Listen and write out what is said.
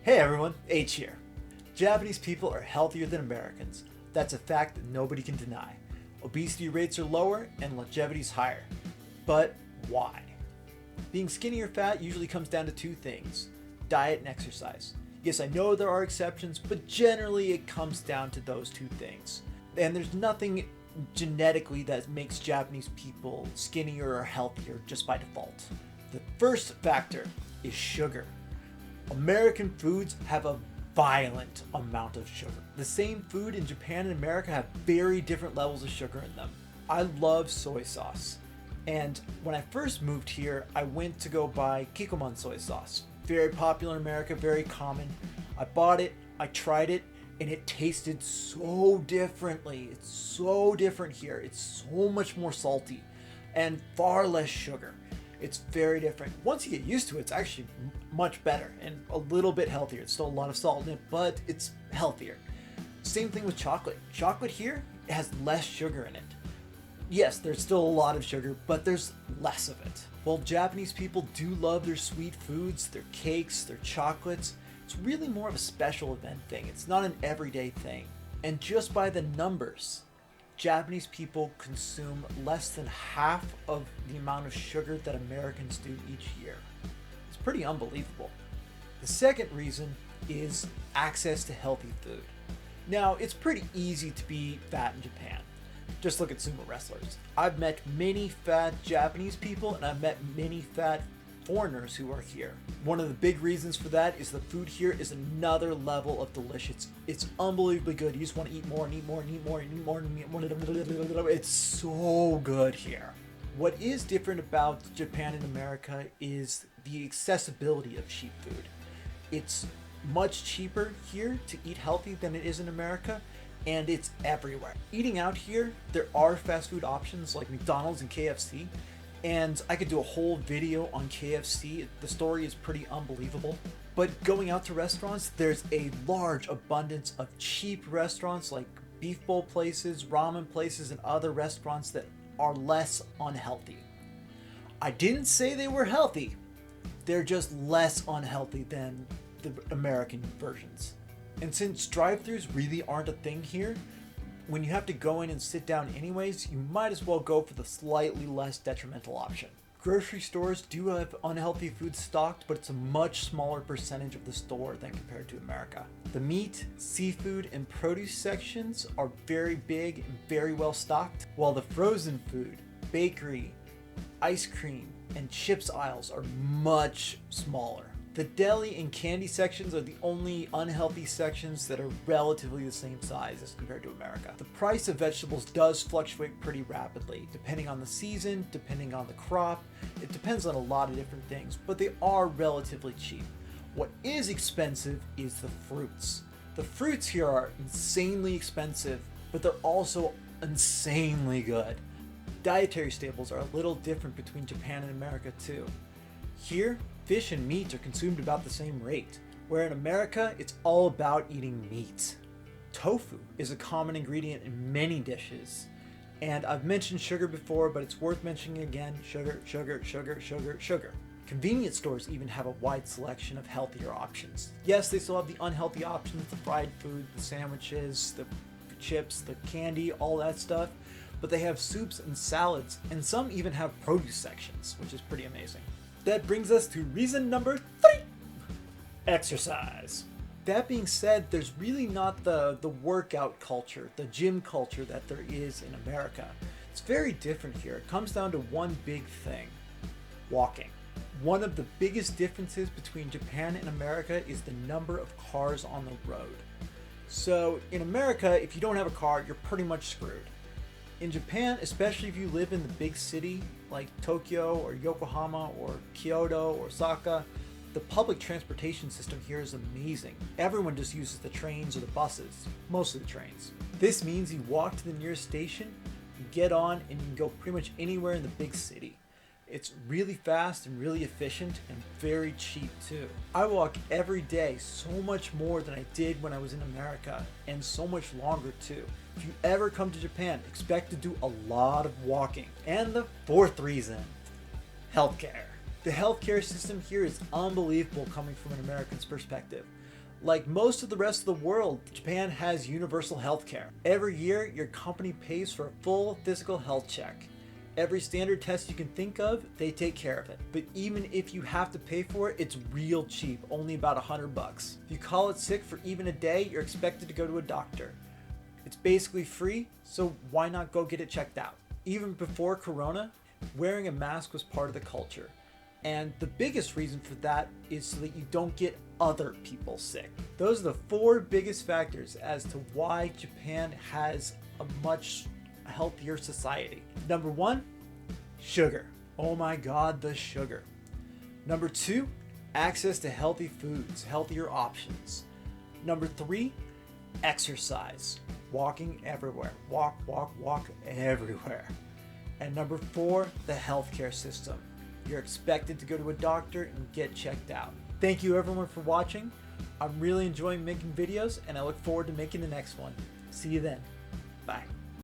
Hey everyone, H here. Japanese people are healthier than Americans. That's a fact that nobody can deny. Obesity rates are lower and longevity is higher. But why? Being skinny or fat usually comes down to two things: diet and exercise. Yes, I know there are exceptions, but generally it comes down to those two things. And there's nothing genetically that makes Japanese people skinnier or healthier just by default. The first factor is sugar. American foods have a violent amount of sugar. The same food in Japan and America have very different levels of sugar in them. I love soy sauce. And when I first moved here, I went to go buy Kikkoman soy sauce. Very popular in America, very common. I bought it, I tried it, and it tasted so differently. It's so different here. It's so much more salty and far less sugar. It's very different. Once you get used to it, it's actually much better and a little bit healthier. It's still a lot of salt in it, but it's healthier. Same thing with chocolate. Chocolate here has less sugar in it. Yes, there's still a lot of sugar, but there's less of it. While Japanese people do love their sweet foods, their cakes, their chocolates, it's really more of a special event thing. It's not an everyday thing. And just by the numbers, Japanese people consume less than half of the amount of sugar that Americans do each year. It's pretty unbelievable. The second reason is access to healthy food. Now, it's pretty easy to be fat in Japan. Just look at sumo wrestlers. I've met many fat Japanese people and I've met many fat foreigners who are here. One of the big reasons for that is the food here is another level of delicious. It's unbelievably good. You just want to eat more and eat more and eat more and eat more and eat more. It's so good here. What is different about Japan and America is the accessibility of cheap food. It's much cheaper here to eat healthy than it is in America, and it's everywhere. Eating out here, there are fast food options like McDonald's and KFC, and I could do a whole video on KFC. The story is pretty unbelievable. But going out to restaurants, there's a large abundance of cheap restaurants like beef bowl places, ramen places, and other restaurants that are less unhealthy. I didn't say they were healthy. They're just less unhealthy than the American versions. And since drive-thrus really aren't a thing here, when you have to go in and sit down anyways, you might as well go for the slightly less detrimental option. Grocery stores do have unhealthy food stocked, but it's a much smaller percentage of the store than compared to America. The meat, seafood, and produce sections are very big and very well stocked, while the frozen food, bakery, ice cream, and chips aisles are much smaller. The deli and candy sections are the only unhealthy sections that are relatively the same size as compared to America. The price of vegetables does fluctuate pretty rapidly, depending on the season, depending on the crop. It depends on a lot of different things, but they are relatively cheap. What is expensive is the fruits. The fruits here are insanely expensive, but they're also insanely good. Dietary staples are a little different between Japan and America too. Here, fish and meat are consumed about the same rate, where in America, it's all about eating meat. Tofu is a common ingredient in many dishes, and I've mentioned sugar before, but it's worth mentioning again: sugar, sugar, sugar, sugar, sugar. Convenience stores even have a wide selection of healthier options. Yes, they still have the unhealthy options, the fried food, the sandwiches, the chips, the candy, all that stuff, but they have soups and salads, and some even have produce sections, which is pretty amazing. That brings us to reason number 3, exercise. That being said, there's really not the workout culture, the gym culture that there is in America. It's very different here. It comes down to one big thing: walking. One of the biggest differences between Japan and America is the number of cars on the road. So in America, if you don't have a car, you're pretty much screwed. In Japan, especially if you live in the big city like Tokyo or Yokohama or Kyoto or Osaka, the public transportation system here is amazing. Everyone just uses the trains or the buses, mostly the trains. This means you walk to the nearest station, you get on, and you can go pretty much anywhere in the big city. It's really fast and really efficient and very cheap too. I walk every day so much more than I did when I was in America, and so much longer too. If you ever come to Japan, expect to do a lot of walking. And the fourth reason: healthcare. The healthcare system here is unbelievable coming from an American's perspective. Like most of the rest of the world, Japan has universal health care. Every year, your company pays for a full physical health check. Every standard test you can think of, they take care of it. But even if you have to pay for it, it's real cheap, only about $100. If you call it sick for even a day, you're expected to go to a doctor. It's basically free, so why not go get it checked out? Even before Corona, wearing a mask was part of the culture. And the biggest reason for that is so that you don't get other people sick. Those are the 4 biggest factors as to why Japan has a much healthier society. Number 1, sugar. Oh my god, the sugar. Number 2, access to healthy foods, healthier options. Number 3, exercise. Walking everywhere. Walk everywhere. And number 4, the healthcare system. You're expected to go to a doctor and get checked out. Thank you everyone for watching. I'm really enjoying making videos and I look forward to making the next one. See you then. Bye.